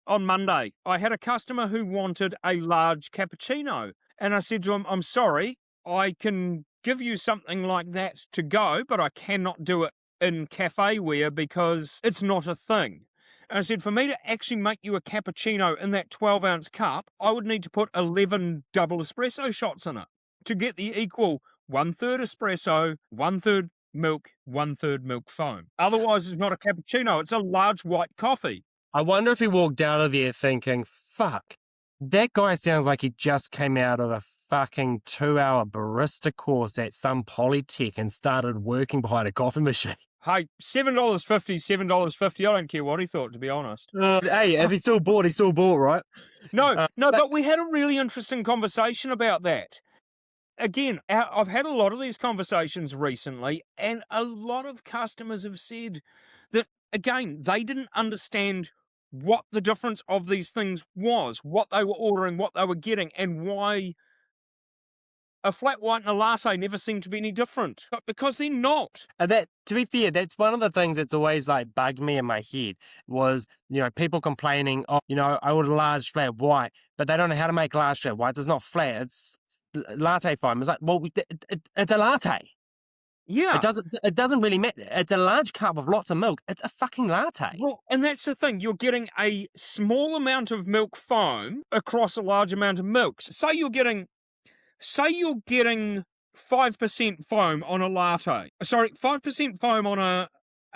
on Monday, I had a customer who wanted a large cappuccino. And I said to him, I'm sorry, I can give you something like that to go, but I cannot do it in cafe wear because it's not a thing. And I said, for me to actually make you a cappuccino in that 12-ounce cup, I would need to put 11 double espresso shots in it to get the equal 1/3 espresso, 1/3 milk, 1/3 milk foam. Otherwise, it's not a cappuccino. It's a large white coffee. I wonder if he walked out of there thinking, fuck, that guy sounds like he just came out of a fucking 2-hour barista course at some polytech and started working behind a coffee machine. Hey, $7.50, $7.50. I don't care what he thought, to be honest. Hey, if he's still bought, right? No, but we had a really interesting conversation about that. Again, I've had a lot of these conversations recently, and a lot of customers have said that, again, they didn't understand what the difference of these things was, what they were ordering, what they were getting, and why a flat white and a latte never seemed to be any different. But because they're not. And that, to be fair, that's one of the things that's always like bugged me in my head was, people complaining, I ordered a large flat white, but they don't know how to make large flat whites. It's not flat, it's latte foam. It's like, well, it's a latte. Yeah. It doesn't really matter. It's a large cup of lots of milk. It's a fucking latte. Well, and that's the thing. You're getting a small amount of milk foam across a large amount of milk. Say you're getting 5% foam on a latte. Sorry, 5% foam on a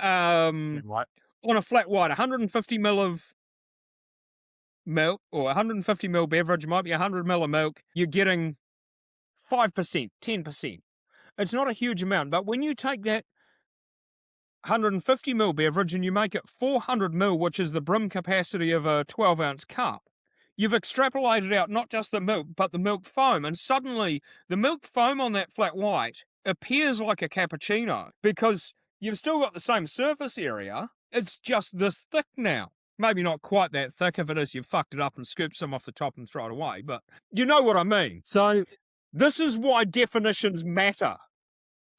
Right. on a flat white. 150 ml of milk, or 150 ml beverage, might be 100 ml of milk. You're getting 5%, 10%. It's not a huge amount, but when you take that 150 ml beverage and you make it 400 ml, which is the brim capacity of a 12-ounce cup, you've extrapolated out not just the milk, but the milk foam. And suddenly, the milk foam on that flat white appears like a cappuccino because you've still got the same surface area. It's just this thick now. Maybe not quite that thick. If it is, you've fucked it up and scooped some off the top and throw it away. But you know what I mean. So this is why definitions matter.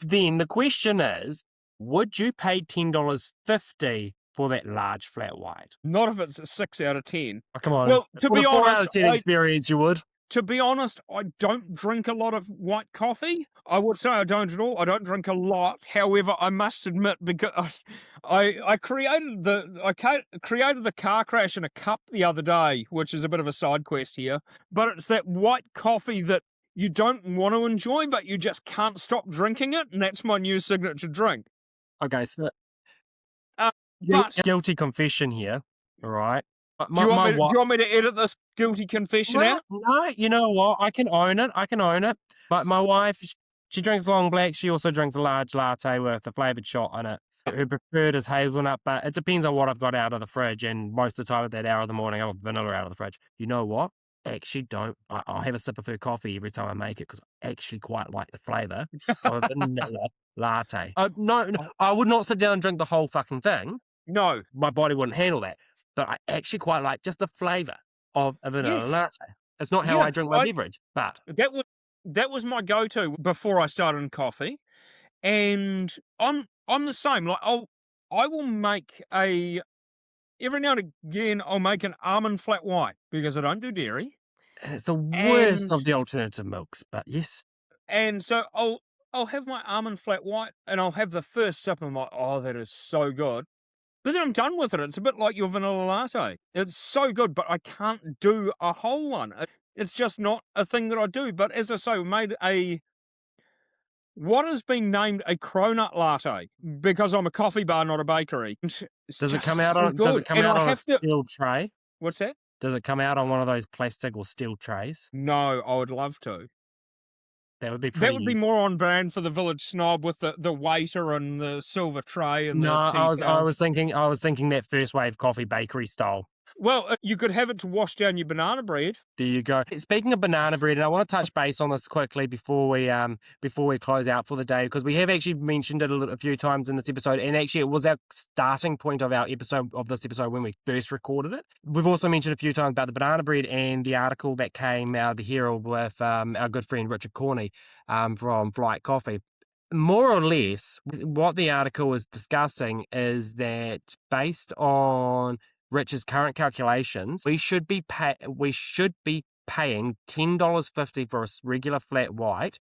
then the question is, would you pay $10.50 for that large flat white? Not if it's a 6 out of 10. Oh, come on. Well, to For be a 4 honest, out of 10 experience, you would. To be honest, I don't drink a lot of white coffee. I would say I don't at all. I don't drink a lot. However, I must admit, because I created the car crash in a cup the other day, which is a bit of a side quest here. But it's that white coffee that you don't want to enjoy, but you just can't stop drinking it, and that's my new signature drink. Okay, so But guilty confession here, all right? do you want me to edit this guilty confession out? No, you know what? I can own it. But my wife, she drinks long black. She also drinks a large latte with a flavoured shot in it. Her preferred is hazelnut, but it depends on what I've got out of the fridge. And most of the time at that hour of the morning, I want vanilla out of the fridge. You know what? Actually don't. I'll have a sip of her coffee every time I make it because I actually quite like the flavour of a vanilla latte. No, I would not sit down and drink the whole fucking thing. No. My body wouldn't handle that. But I actually quite like just the flavour of a vanilla latte. It's not how I drink my beverage, but that was my go-to before I started in coffee. And I'm the same. Like I will make every now and again I'll make an almond flat white because I don't do dairy. And it's the worst of the alternative milks, but yes. And so I'll have my almond flat white and I'll have the first sip and I'm like, oh, that is so good. But then I'm done with it. It's a bit like your vanilla latte. It's so good, but I can't do a whole one. It's just not a thing that I do. But as I say, we made what has been named a cronut latte because I'm a coffee bar, not a bakery. Does it come out on a steel tray? What's that? Does it come out on one of those plastic or steel trays? No, I would love to. That would be pretty... That would be more on brand for the Village Snob with the waiter and the silver tray and no, the tea I was thinking that first wave coffee bakery style. Well, you could have it to wash down your banana bread. There you go. Speaking of banana bread, and I want to touch base on this quickly before we close out for the day, because we have actually mentioned it a few times in this episode, and actually it was our starting point of this episode when we first recorded it. We've also mentioned a few times about the banana bread and the article that came out of the Herald with our good friend Richard Corney from Flight Coffee. More or less, what the article is discussing is that based on Rich's current calculations, we should be paying $10.50 for a regular flat white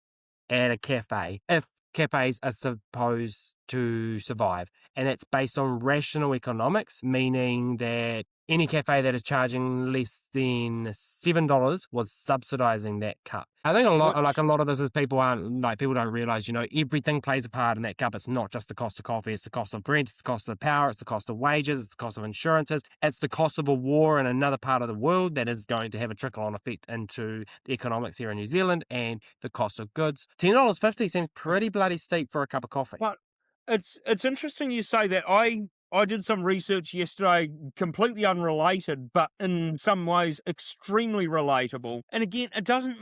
at a cafe if cafes are supposed to survive. And that's based on rational economics, meaning that any cafe that is charging less than $7 was subsidizing that cup. I think a lot of this is people don't realize, everything plays a part in that cup. It's not just the cost of coffee, it's the cost of rent, it's the cost of power, it's the cost of wages, it's the cost of insurances, it's the cost of a war in another part of the world that is going to have a trickle-on effect into the economics here in New Zealand, and the cost of goods. $10.50 seems pretty bloody steep for a cup of coffee. But it's interesting you say that. I did some research yesterday, completely unrelated, but in some ways extremely relatable. And again, it doesn't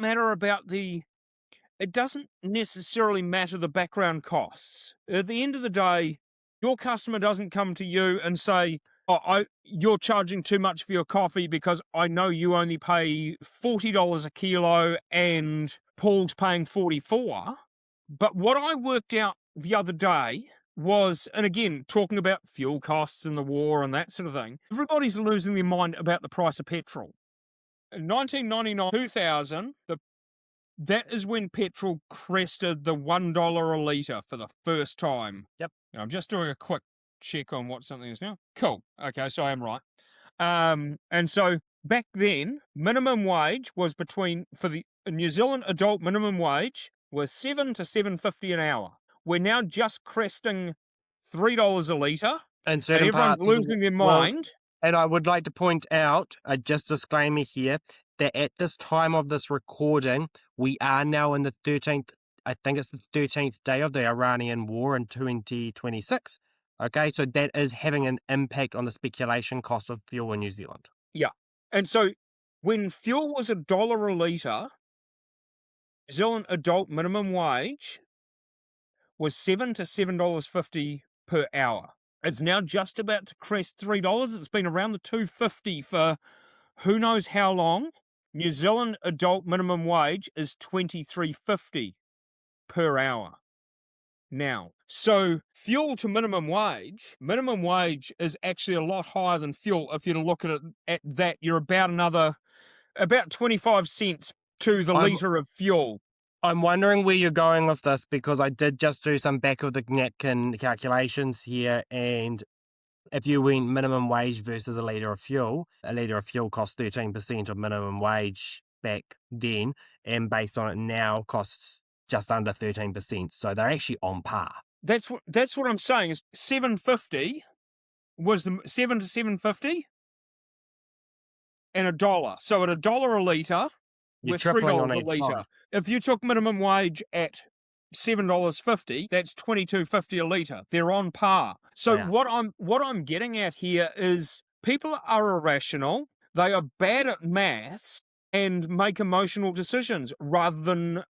necessarily matter the background costs. At the end of the day, your customer doesn't come to you and say, "Oh, you're charging too much for your coffee because I know you only pay $40 a kilo and Paul's paying 44." But what I worked out the other day was, and again, talking about fuel costs and the war and that sort of thing, everybody's losing their mind about the price of petrol. In 1999, 2000, that is when petrol crested the $1 a litre for the first time. Yep. Now, I'm just doing a quick check on what something is now. Cool. Okay, so I am right. And so back then, minimum wage was for the New Zealand adult minimum wage was $7 to $7.50 an hour. We're now just cresting $3 a litre, In and certain everyone's parts of the losing their world. mind. And I would like to point out, just disclaimer here, that at this time of this recording, we are now in the 13th, I think it's the 13th day of the Iranian war in 2026. Okay, so that is having an impact on the speculation cost of fuel in New Zealand. Yeah. And so when fuel was $1 a litre, New Zealand adult minimum wage was $7 to $7.50 per hour. It's now just about to crest $3. It's been around the $2.50 for who knows how long. New Zealand adult minimum wage is $23.50 per hour now. So fuel to minimum wage is actually a lot higher than fuel. If you look at it at that, you're about 25 cents to the litre of fuel. I'm wondering where you're going with this, because I did just do some back of the napkin calculations here, and if you went minimum wage versus a litre of fuel costs 13% of minimum wage back then, and based on it now costs just under 13%. So they're actually on par. That's what I'm saying. Is $7.50 was the $7 to $7.50 and $1. So at $1 a litre, You're we're tripling on $3 a each litre. side. If you took minimum wage at $7.50, that's $22.50 a litre. They're on par. So Yeah. what I'm getting at here is people are irrational. They are bad at maths and make emotional decisions rather than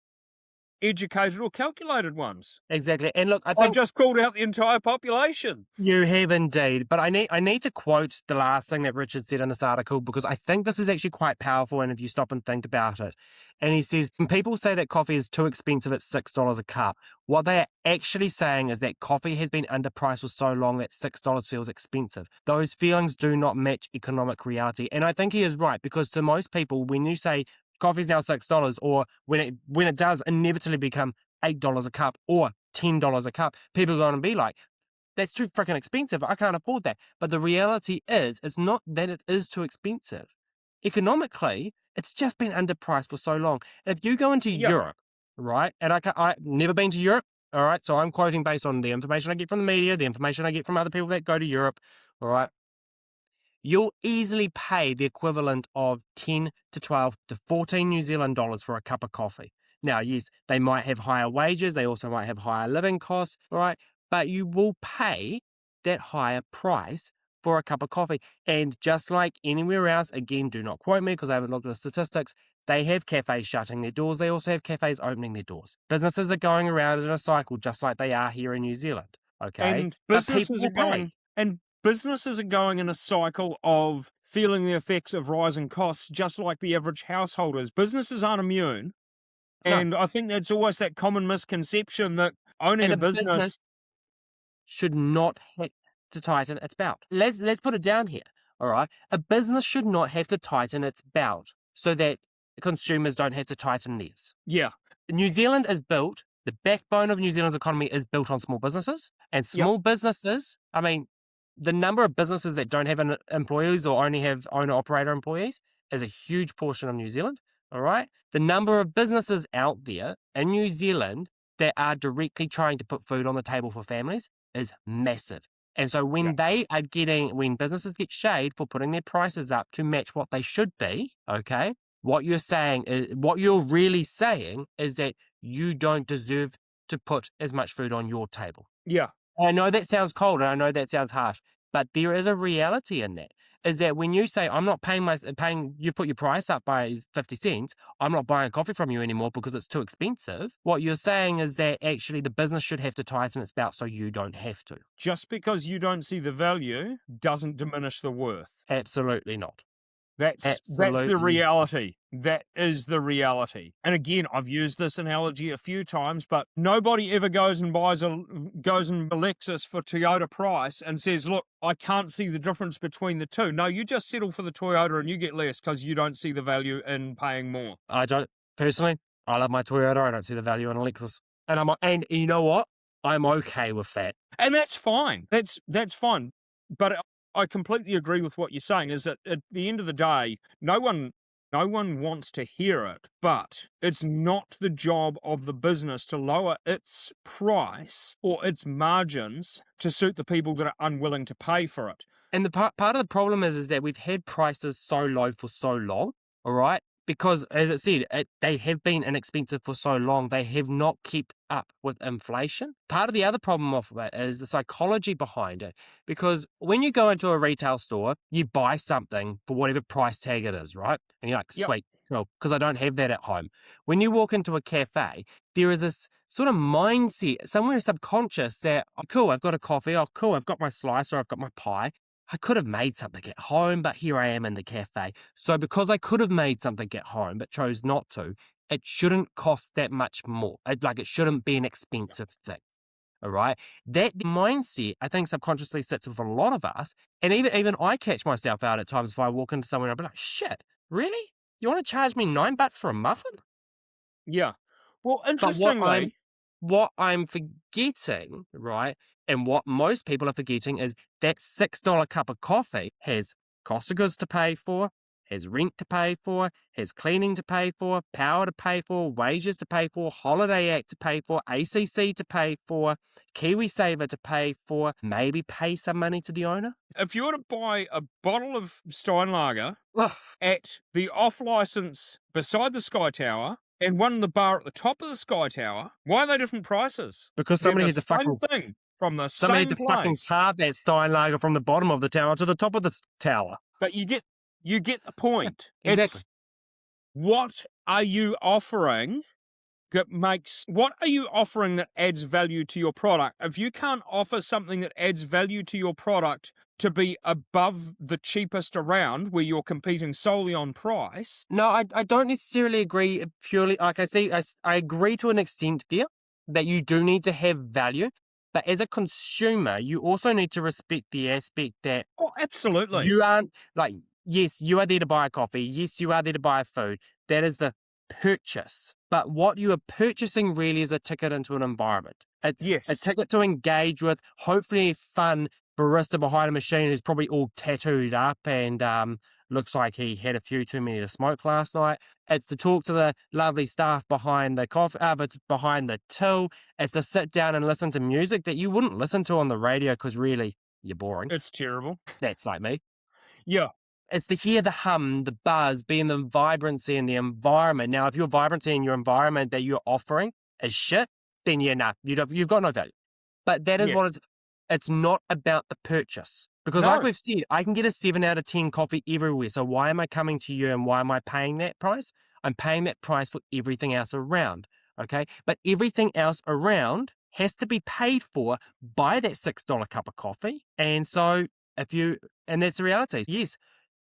educated or calculated ones. Exactly. And look, I I've think just called out the entire population. you have indeed, but I need to quote the last thing that Richard said in this article, because I think this is actually quite powerful, and if you stop and think about it. And he says, when people say that coffee is too expensive at $6 a cup, what they are actually saying is that coffee has been underpriced for so long that $6 feels expensive. Those feelings do not match economic reality. And I think he is right, because to most people, when you say coffee's now $6, or when it does inevitably become $8 a cup or $10 a cup, people are going to be like, that's too freaking expensive. I can't afford that. But the reality is, it's not that it is too expensive. Economically, it's just been underpriced for so long. If you go into Europe, right, and I've never been to Europe, all right, so I'm quoting based on the information I get from the media, the information I get from other people that go to Europe, all right, you'll easily pay the equivalent of 10 to 12 to 14 New Zealand dollars for a cup of coffee. Now, yes, they might have higher wages. They also might have higher living costs, right? But you will pay that higher price for a cup of coffee. And just like anywhere else, again, do not quote me because I haven't looked at the statistics, they have cafes shutting their doors. They also have cafes opening their doors. Businesses are going around in a cycle just like they are here in New Zealand, okay? And businesses are going in a cycle of feeling the effects of rising costs, just like the average householders. Businesses aren't immune. No. And I think that's always that common misconception that owning a business should not have to tighten its belt. Let's put it down here, all right? A business should not have to tighten its belt so that consumers don't have to tighten theirs. Yeah. New Zealand is built The backbone of New Zealand's economy is built on small businesses, and Yep. small businesses, I mean, the number of businesses that don't have employees or only have owner-operator employees is a huge portion of New Zealand, all right? The number of businesses out there in New Zealand that are directly trying to put food on the table for families is massive. And so Yep. when businesses get shade for putting their prices up to match what they should be, okay, what you're really saying is that you don't deserve to put as much food on your table. Yeah. I know that sounds cold and I know that sounds harsh, but there is a reality in that. Is that when you say, I'm not paying, you put your price up by 50 cents, I'm not buying coffee from you anymore because it's too expensive. What you're saying is that actually the business should have to tighten its belt so you don't have to. Just because you don't see the value doesn't diminish the worth. Absolutely not. That's the Absolutely. reality. That is the reality. And again, I've used this analogy a few times, but nobody ever goes and buys a Lexus for Toyota price and says, "Look, I can't see the difference between the two." No, you just settle for the Toyota and you get less because you don't see the value in paying more. I don't personally. I love my Toyota. I don't see the value in a Lexus, and you know what? I'm okay with that. And that's fine. That's fine. But I completely agree with what you're saying, is that at the end of the day, no one wants to hear it, but it's not the job of the business to lower its price or its margins to suit the people that are unwilling to pay for it. And the part of the problem is that we've had prices so low for so long, all right? Because as it said, they have been inexpensive for so long, they have not kept up with inflation. Part of the other problem of it is the psychology behind it. Because when you go into a retail store, you buy something for whatever price tag it is, right? And you're like, Yep. sweet, cool, because I don't have that at home. When you walk into a cafe, there is this sort of mindset, somewhere subconscious that, oh, cool, I've got a coffee, oh, cool, I've got my slice or I've got my pie. I could have made something at home, but here I am in the cafe. So because I could have made something at home, but chose not to, it shouldn't cost that much more. It shouldn't be an expensive thing. All right. That mindset, I think, subconsciously sits with a lot of us. And even I catch myself out at times if I walk into somewhere, I'll be like, shit, really? You want to charge me $9 for a muffin? Yeah. Well, But interestingly, what I'm forgetting, right, and what most people are forgetting is that $6 cup of coffee has cost of goods to pay for, has rent to pay for, has cleaning to pay for, power to pay for, wages to pay for, Holiday Act to pay for, ACC to pay for, KiwiSaver to pay for, maybe pay some money to the owner. if you were to buy a bottle of Steinlager Ugh, at the off license beside the Sky Tower and one in the bar at the top of the Sky Tower, why are they different prices? because They're somebody the had to same fucking thing from the somebody had same to fucking place. carve that Steinlager from the bottom of the tower to the top of the tower. But you get the point. Exactly. It's what are you offering what are you offering that adds value to your product? If you can't offer something that adds value to your product to be above the cheapest around, where you're competing solely on price. No, I don't necessarily agree purely. Like I agree to an extent there that you do need to have value. But as a consumer, you also need to respect the aspect that Oh, absolutely. you aren't like, yes, you are there to buy a coffee. Yes, you are there to buy food. That is the purchase. But what you are purchasing really is a ticket into an environment. It's a Yes. ticket to engage with, hopefully a fun barista behind a machine who's probably all tattooed up and looks like he had a few too many to smoke last night. It's to talk to the lovely staff behind the behind the till. It's to sit down and listen to music that you wouldn't listen to on the radio because really you're boring. It's terrible. That's like me. Yeah. It's to hear the hum, the buzz, be in the vibrancy in the environment. Now, if your vibrancy in your environment that you're offering is shit, then you've got no value. But that is Yeah. what it's not about the purchase. Because like No. we've said, I can get a 7 out of 10 coffee everywhere. So why am I coming to you and why am I paying that price? I'm paying that price for everything else around. Okay. But everything else around has to be paid for by that $6 cup of coffee. And so and that's the reality. Yes,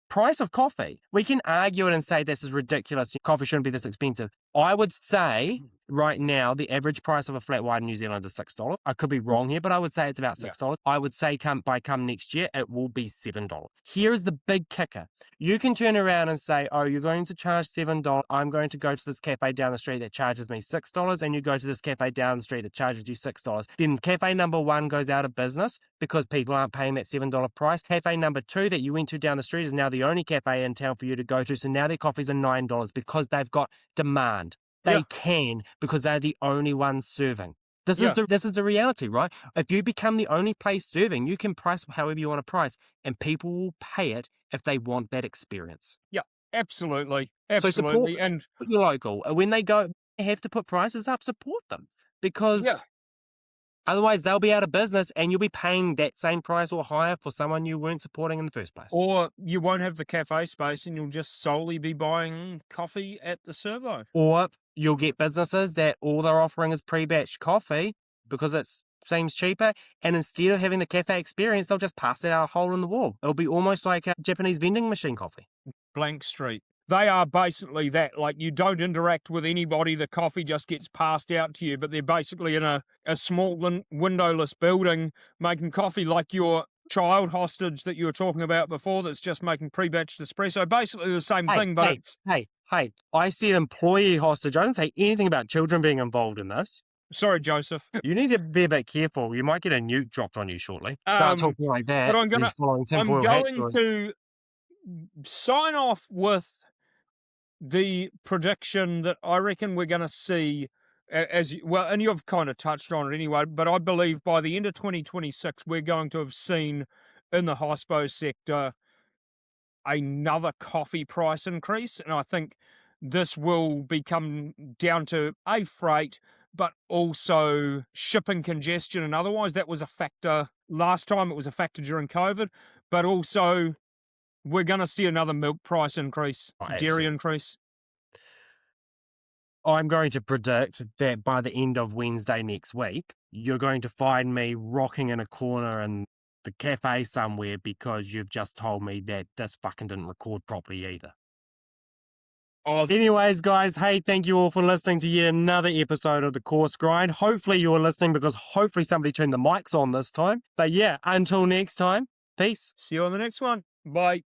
price of coffee. We can argue it and say this is ridiculous. Coffee shouldn't be this expensive. I would say right now the average price of a flat white in New Zealand is $6. I could be wrong here, but I would say it's about $6. I would say come next year, it will be $7. Here is the big kicker. You can turn around and say, oh, you're going to charge $7. I'm going to go to this cafe down the street that charges me $6, and you go to this cafe down the street that charges you $6. Then cafe number 1 goes out of business because people aren't paying that $7 price. Cafe number 2 that you went to down the street is now the only cafe in town for you to go to. So now their coffees are $9 because they've got demand. They can because they're the only ones serving. This is the reality, right? If you become the only place serving, you can price however you want to price, and people will pay it if they want that experience. Yeah, absolutely. So support And your local. When they have to put prices up, support them, because otherwise they'll be out of business and you'll be paying that same price or higher for someone you weren't supporting in the first place. Or you won't have the cafe space and you'll just solely be buying coffee at the servo. Or you'll get businesses that all they're offering is pre-batched coffee because it seems cheaper, and instead of having the cafe experience, they'll just pass it out a hole in the wall. It'll be almost like a Japanese vending machine coffee. Blank street. They are basically that. Like, you don't interact with anybody. The coffee just gets passed out to you, but they're basically in a small windowless building making coffee, like your child hostage that you were talking about before that's just making pre-batched espresso. Basically the same thing, but it's... Hey, I said employee hostage. I didn't say anything about children being involved in this. Sorry, Joseph. You need to be a bit careful. You might get a nuke dropped on you shortly. Start talking like that. But I'm going to sign off with the prediction that I reckon we're going to see, as well, and you've kind of touched on it anyway, but I believe by the end of 2026, we're going to have seen in the hospo sector another coffee price increase. And I think this will become down to freight, but also shipping congestion. And otherwise, that was a factor last time. It was a factor during COVID, but also we're going to see another milk price increase, dairy increase. I'm going to predict that by the end of Wednesday next week, you're going to find me rocking in a corner in the cafe somewhere because you've just told me that this fucking didn't record properly either. Anyways, guys, hey, thank you all for listening to yet another episode of The Course Grind. Hopefully you were listening because hopefully somebody turned the mics on this time. But yeah, until next time, peace. See you on the next one. Bye.